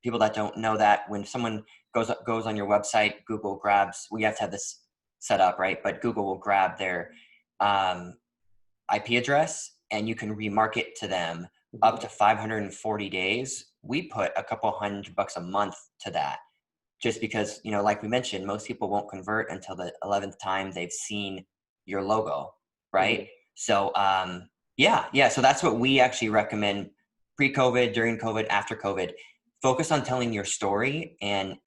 people that don't know that when someone goes on your website, Google grabs. We have to have this set up, right? But Google will grab their IP address, and you can remarket to them up to 540 days. We put a couple $100 a month to that. Just because, like we mentioned, most people won't convert until the 11th time they've seen your logo, right? So, so that's what we actually recommend pre-COVID, during COVID, after COVID. Focus on telling your story and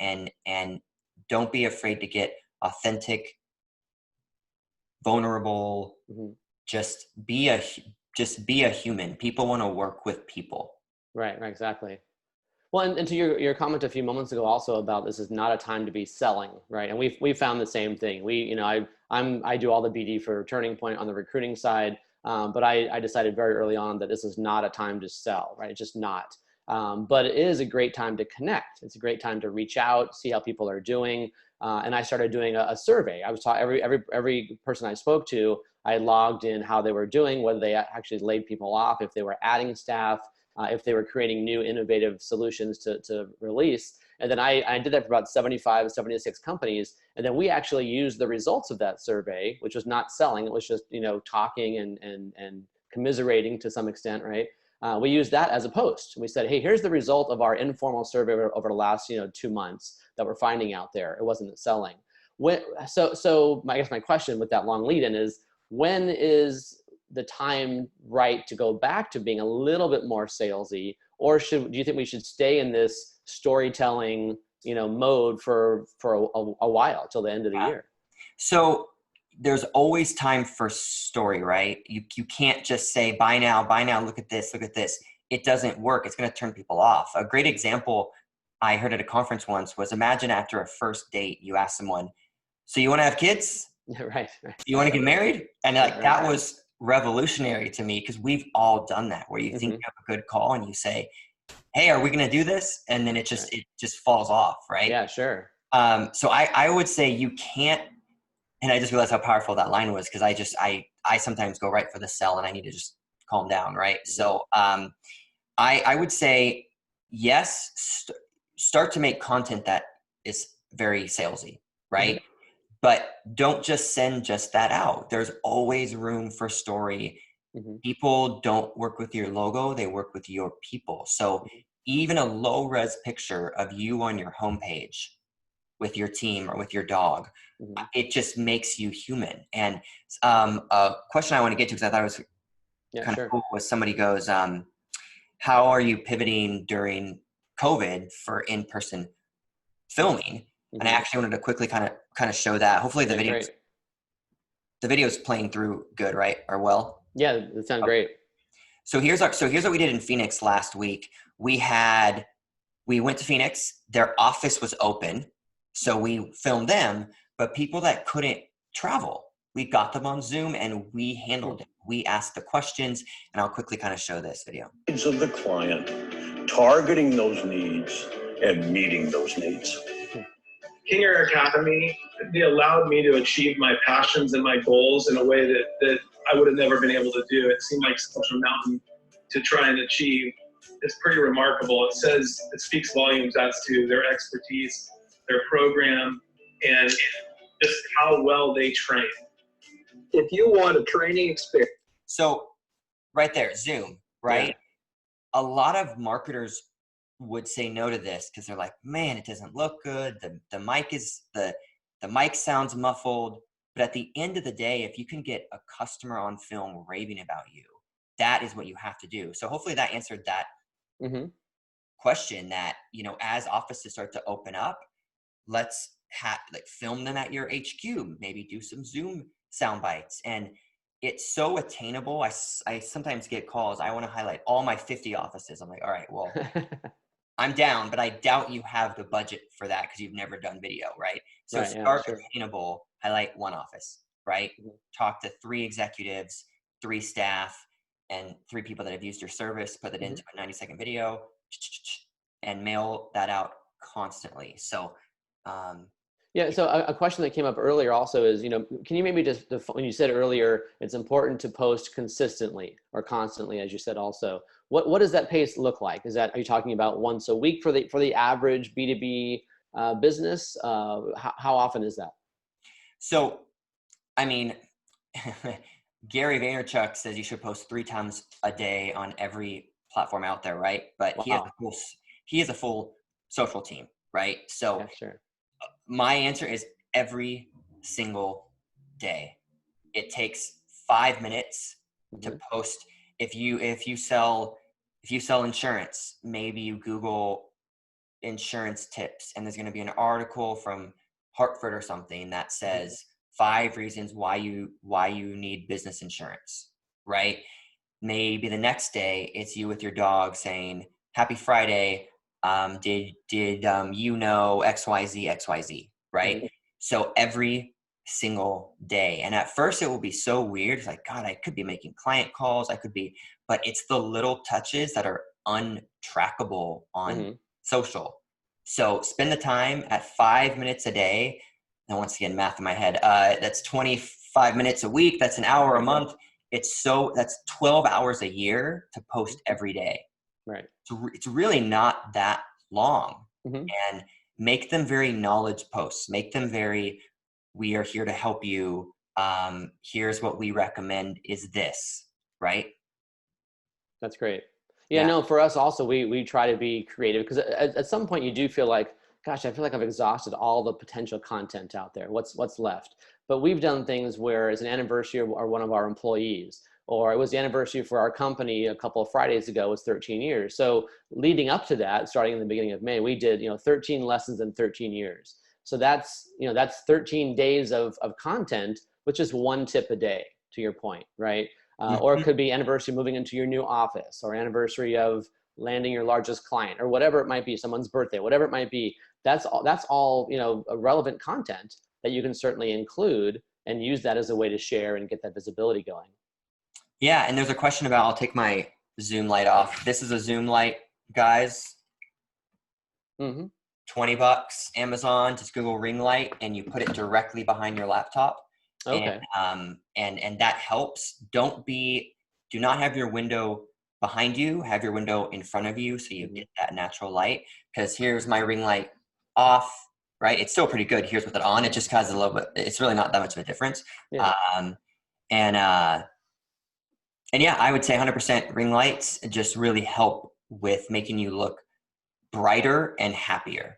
don't be afraid to get authentic, vulnerable. Just be a human. People want to work with people. Right, exactly. Well, and to your comment a few moments ago also about this is not a time to be selling, right? And we found the same thing. I do all the BD for Turning Point on the recruiting side, but I decided very early on that this is not a time to sell, right? It's just not. But it is a great time to connect. It's a great time to reach out, see how people are doing. And I started doing a survey. I was taught every person I spoke to, I logged in how they were doing, whether they actually laid people off, if they were adding staff, if they were creating new innovative solutions to release. And then I did that for about 75, 76 companies. And then we actually used the results of that survey, which was not selling. It was just, talking and commiserating to some extent, right? We used that as a post. We said, hey, here's the result of our informal survey over the last, 2 months that we're finding out there. It wasn't selling. So I guess my question with that long lead in is, when is the time right to go back to being a little bit more salesy, or do you think we should stay in this storytelling, mode for a while till the end of the year? So there's always time for story, right? You can't just say buy now, look at this. It doesn't work. It's going to turn people off. A great example I heard at a conference once was, imagine after a first date, you ask someone, so you want to have kids? Right. You want to get married? And Right. that was revolutionary to me, because we've all done that, where you think you have a good call and you say, hey, are we going to do this? And then it just falls off, right? Yeah, sure. So I would say you can't, and I just realized how powerful that line was, because I sometimes go right for the sell and I need to just calm down, right? So I would say, yes, start to make content that is very salesy, right? But don't just send just that out. There's always room for story. People don't work with your logo, they work with your people. So even a low res picture of you on your homepage with your team or with your dog, it just makes you human. And a question I want to get to, because I thought it was kind of cool, was somebody goes, how are you pivoting during COVID for in-person filming? And I actually wanted to quickly kind of show that. Hopefully the video's playing through good, right? Or well? Yeah, that sounds great. So here's what we did in Phoenix last week. We went to Phoenix. Their office was open, so we filmed them. But people that couldn't travel, we got them on Zoom and we handled it. We asked the questions, and I'll quickly kind of show this video. Needs of the client, targeting those needs and meeting those needs. King Air Academy, they allowed me to achieve my passions and my goals in a way that I would have never been able to do. It seemed like such a mountain to try and achieve. It's pretty remarkable. It speaks volumes as to their expertise, their program, and just how well they train. If you want a training experience. So right there, Zoom, right? Yeah. A lot of marketers would say no to this because they're like, man, it doesn't look good. The mic sounds muffled. But at the end of the day, if you can get a customer on film raving about you, that is what you have to do. So hopefully that answered that question, that, as offices start to open up, let's film them at your HQ, maybe do some Zoom sound bites. And it's so attainable. I sometimes get calls. I want to highlight all my 50 offices. I'm like, all right, well, I'm down, but I doubt you have the budget for that because you've never done video, right? So start attainable, highlight one office, right? Talk to 3 executives, 3 staff, and 3 people that have used your service, put that into a 90-second video, and mail that out constantly. So, so a question that came up earlier also is, can you maybe just, when you said earlier, it's important to post consistently or constantly, as you said also, what does that pace look like? Are you talking about once a week for the average B2B business? How often is that? So, I mean, Gary Vaynerchuk says you should post 3 times a day on every platform out there, right? But he has a full social team, right? So my answer is every single day. It takes 5 minutes to post. If you sell insurance, maybe you Google insurance tips, and there's going to be an article from Hartford or something that says 5 reasons why you need business insurance, right? Maybe the next day it's you with your dog saying, "Happy Friday. Did you know XYZ, right?" So every single day. And at first it will be so weird. It's like, God, I could be making client calls. But it's the little touches that are untrackable on social. So spend the time at 5 minutes a day. And once again, math in my head, that's 25 minutes a week. That's an hour a month. That's 12 hours a year to post every day. Right. So it's really not that long. Mm-hmm. and make them very knowledge posts. Make them very, we are here to help you. Here's what we recommend is this, right? That's great. Yeah, no, for us also, we try to be creative because at some point you do feel like, gosh, I feel like I've exhausted all the potential content out there. What's left? But we've done things where it's an anniversary of one of our employees, or it was the anniversary for our company a couple of Fridays ago, it was 13 years. So leading up to that, starting in the beginning of May, we did, 13 lessons in 13 years. So that's 13 days of content, which is one tip a day, to your point, right? Or it could be anniversary moving into your new office, or anniversary of landing your largest client, or whatever it might be, someone's birthday, whatever it might be. That's all relevant content that you can certainly include and use that as a way to share and get that visibility going. Yeah, and there's a question about, I'll take my Zoom light off. This is a Zoom light, guys. Mm-hmm. $20, Amazon, just Google ring light, and you put it directly behind your laptop. Okay. And that helps. Do not have your window behind you, have your window in front of you so you get that natural light. Because here's my ring light off, right? It's still pretty good. Here's with it on. It just causes a little bit, it's really not that much of a difference. Yeah. And yeah, I would say 100% ring lights just really help with making you look brighter and happier.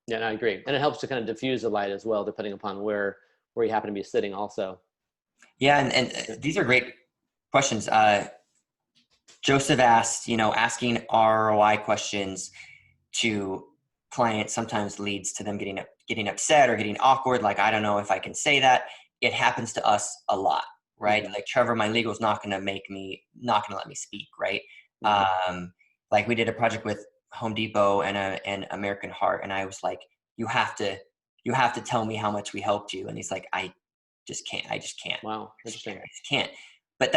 Yeah, no, I agree. And it helps to kind of diffuse the light as well, depending upon where you happen to be sitting also. Yeah, and these are great questions. Joseph asked, asking ROI questions to clients sometimes leads to them getting upset or getting awkward. Like, I don't know if I can say that. It happens to us a lot, right? Mm-hmm. Like, Trevor, my legal's not going to let me speak, right? Mm-hmm. Like, we did a project with Home Depot and American Heart, and I was like, you have to tell me how much we helped you. And he's like, I just can't. Wow, interesting. I just can't. But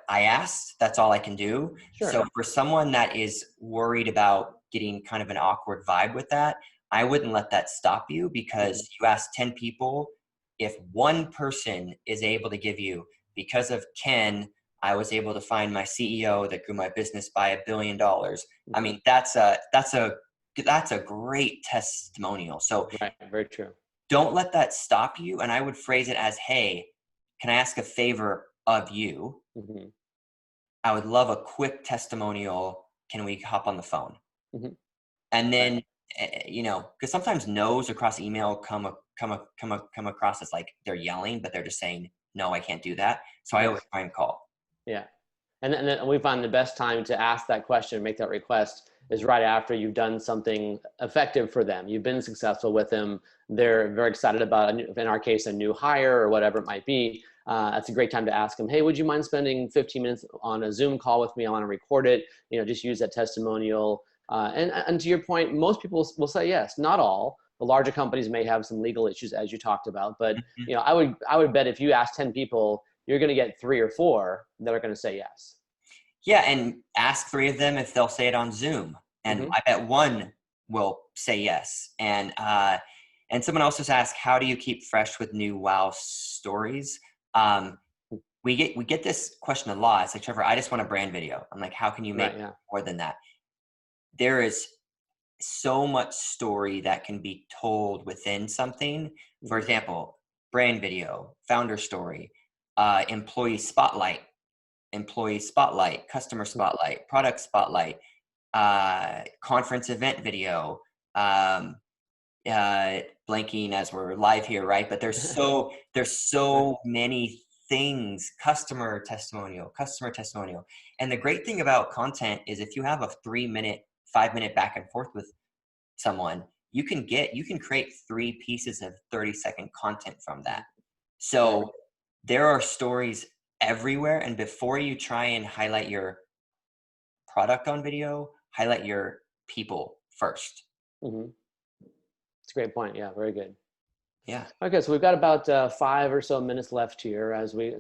I asked. That's all I can do. Sure. So for someone that is worried about getting kind of an awkward vibe with that, I wouldn't let that stop you, because you ask 10 people. If one person is able to give you, because of Ken, I was able to find my CEO that grew my business by $1 billion. I mean, that's a great testimonial. So right, very true. Don't let that stop you. And I would phrase it as, hey, can I ask a favor of you? Mm-hmm. I would love a quick testimonial. Can we hop on the phone? Mm-hmm. And then, because sometimes no's across email come across as like they're yelling, but they're just saying, no, I can't do that. So I always try and call. Yeah. And then we find the best time to ask that question, make that request, is right after you've done something effective for them. You've been successful with them. They're very excited about, in our case, a new hire or whatever it might be. That's a great time to ask them, hey, would you mind spending 15 minutes on a Zoom call with me? I want to record it. Just use that testimonial. And to your point, most people will say yes. Not all. The larger companies may have some legal issues, as you talked about. But I would bet if you ask 10 people, you're going to get 3 or 4 that are going to say yes. Yeah, and ask 3 of them if they'll say it on Zoom, and I bet 1 will say yes. And someone else just asked, how do you keep fresh with new wow stories? We get this question a lot. It's like, Trevor, I just want a brand video. I'm like, how can you make more than that? There is so much story that can be told within something. For example, brand video, founder story, employee spotlight, customer spotlight, product spotlight, conference event video, blanking as we're live here, right? But there's so many things, customer testimonial. And the great thing about content is if you have a 3-minute, 5-minute back and forth with someone, you can create 3 pieces of 30-second content from that. So there are stories everywhere. And before you try and highlight your product on video, highlight your people first. Mm-hmm. It's a great point. Yeah, very good. Yeah. Okay, so we've got about 5 or so minutes left here as we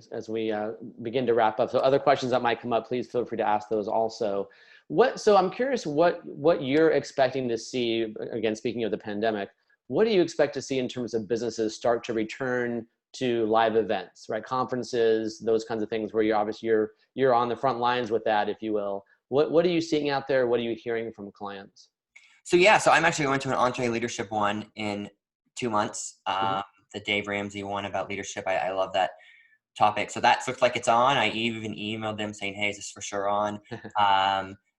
begin to wrap up. So other questions that might come up, please feel free to ask those also. So I'm curious what you're expecting to see, again, speaking of the pandemic, what do you expect to see in terms of businesses start to return to live events, right? Conferences, those kinds of things where you're obviously you're on the front lines with that, if you will. What are you seeing out there? What are you hearing from clients? So yeah, so I'm actually going to an Entree Leadership one in 2 months. Mhm. The Dave Ramsey one about leadership. I love that topic. So that looks like it's on. I even emailed them saying, hey, is this for sure on?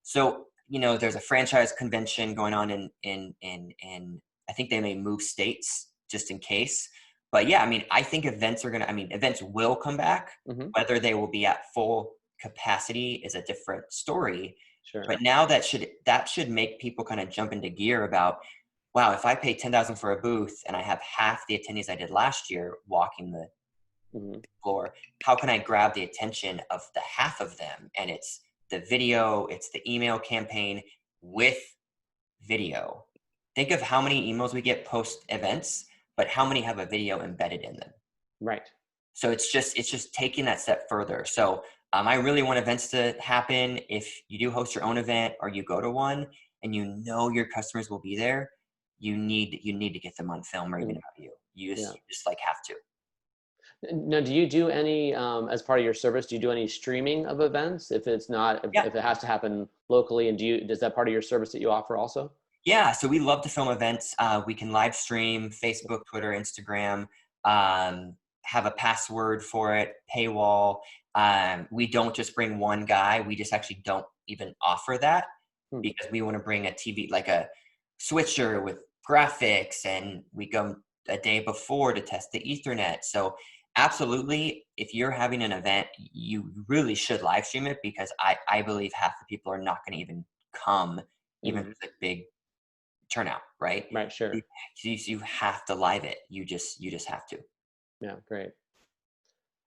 So, you know, there's a franchise convention going on in I think they may move states just in case. But yeah, I mean, I think events will come back. Mhm. Whether they will be at full capacity is a different story. Sure. But now that should make people kind of jump into gear about, wow, if I pay $10,000 for a booth and I have half the attendees I did last year walking the Mhm. floor, how can I grab the attention of the half of them? And it's the video, it's the email campaign with video. Think of how many emails we get post events, but how many have a video embedded in them? Right. So it's just taking that step further. So I really want events to happen. If you do host your own event or you go to one and you know your customers will be there, you need to get them on film raving about you. You just like have to. Now, do you do any, as part of your service, do you do any streaming of events if it's not, if it has to happen locally, and is that part of your service that you offer also? Yeah, so we love to film events. We can live stream Facebook, Twitter, Instagram, have a password for it, paywall. We don't just bring one guy. We just actually don't even offer that because we want to bring a TV, like a switcher with graphics, and we go a day before to test the Ethernet. So absolutely, if you're having an event, you really should live stream it because I believe half the people are not going to even come, even if it's a big turnout, right? Right, sure. You have to live it. You just have to. Yeah, great.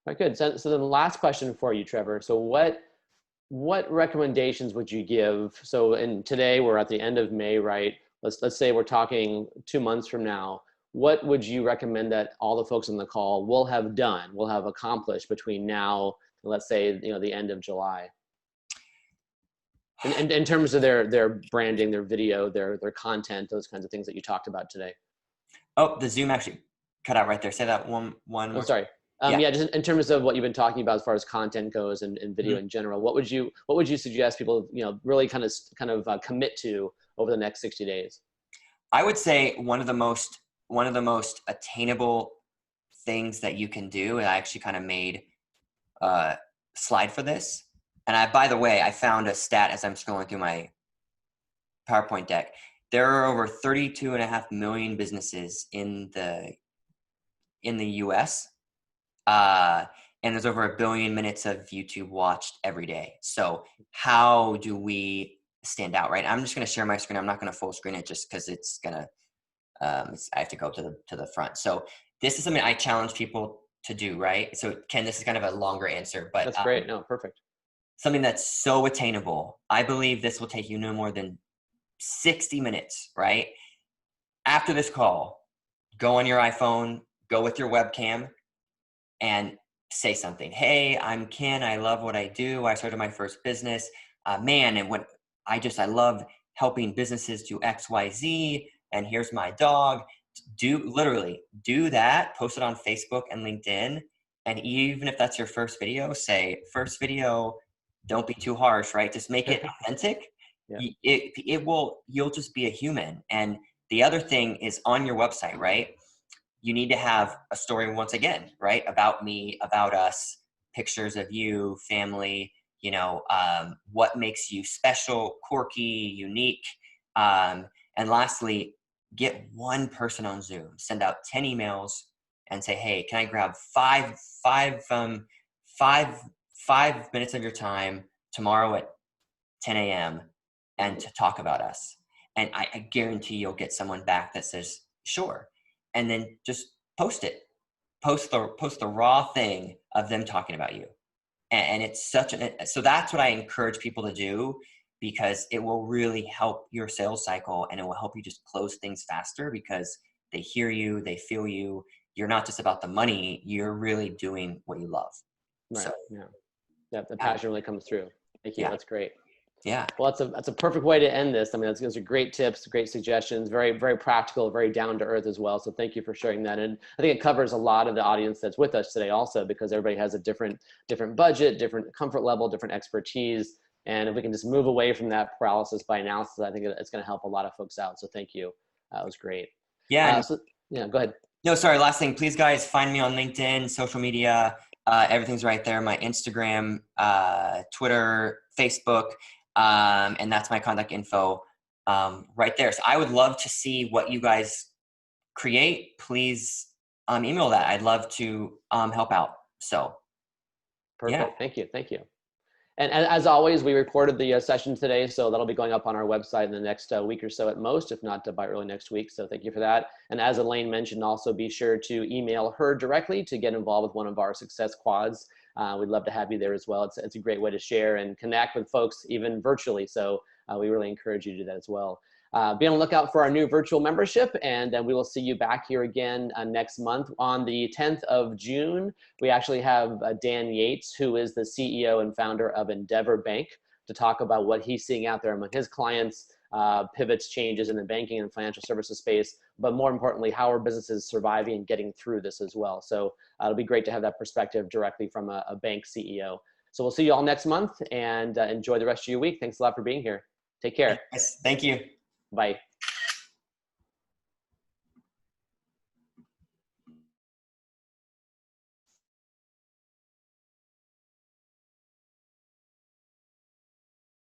All right, good. So then the last question for you, Trevor. So what recommendations would you give? So today we're at the end of May, right? Let's say we're talking 2 months from now. What would you recommend that all the folks on the call will have accomplished between now and, let's say, the end of July? And in terms of their branding, their video, their content, those kinds of things that you talked about today. Oh, the Zoom actually cut out right there. Say that one Oh, more. sorry. Yeah, just in terms of what you've been talking about as far as content goes and video in general, what would you suggest people really kind of commit to over the next 60 days? I would say one of the most attainable things that you can do, and I actually kind of made a slide for this. And by the way, I found a stat as I'm scrolling through my PowerPoint deck. There are over 32.5 million businesses in the US. And there's over 1 billion minutes of YouTube watched every day. So how do we stand out, right? I'm just going to share my screen. I'm not going to full screen it just because it's going to, I have to go to the front. So this is something I challenge people to do, right? So Ken, this is kind of a longer answer, but that's great. No, perfect. Something that's so attainable. I believe this will take you no more than 60 minutes, right? After this call, go on your iPhone, go with your webcam, and say something. Hey, I'm Ken. I love what I do. I started my first business. And I love helping businesses do X, Y, Z. And here's my dog. Literally do that. Post it on Facebook and LinkedIn. And even if that's your first video, say first video. Don't be too harsh, right? Just make it authentic. Yeah. You'll just be a human. And the other thing is on your website, right? You need to have a story once again, right? About me, about us, pictures of you, family, what makes you special, quirky, unique. And lastly, get one person on Zoom, send out 10 emails and say, hey, can I grab five minutes of your time tomorrow at 10 a.m. and to talk about us. And I guarantee you'll get someone back that says, sure. And then just post it. Post the raw thing of them talking about you. And it's so that's what I encourage people to do because it will really help your sales cycle and it will help you just close things faster because they hear you, they feel you. You're not just about the money, you're really doing what you love. Right. So, yeah, the passion really comes through. Thank you. Yeah. That's great. Yeah. Well, that's a perfect way to end this. I mean, those are great tips, great suggestions, very, very practical, very down to earth as well. So thank you for sharing that. And I think it covers a lot of the audience that's with us today also, because everybody has a different budget, different comfort level, different expertise. And if we can just move away from that paralysis by analysis, I think it's going to help a lot of folks out. So thank you. That was great. Yeah. Yeah, go ahead. No, sorry. Last thing, please guys find me on LinkedIn, social media. Everything's right there. My Instagram, Twitter, Facebook, and that's my contact info right there. So I would love to see what you guys create. Please email that. I'd love to help out. So perfect. Yeah. Thank you. And as always, we recorded the session today, so that'll be going up on our website in the next week or so at most, if not by early next week. So thank you for that. And as Elaine mentioned, also be sure to email her directly to get involved with one of our success quads. We'd love to have you there as well. It's a great way to share and connect with folks, even virtually. So we really encourage you to do that as well. Be on the lookout for our new virtual membership, and then we will see you back here again next month. On the 10th of June, we actually have Dan Yates, who is the CEO and founder of Endeavor Bank, to talk about what he's seeing out there among his clients, pivots, changes in the banking and financial services space, but more importantly, how are businesses surviving and getting through this as well. So it'll be great to have that perspective directly from a bank CEO. So we'll see you all next month, and enjoy the rest of your week. Thanks a lot for being here. Take care. Yes, thank you. Bye.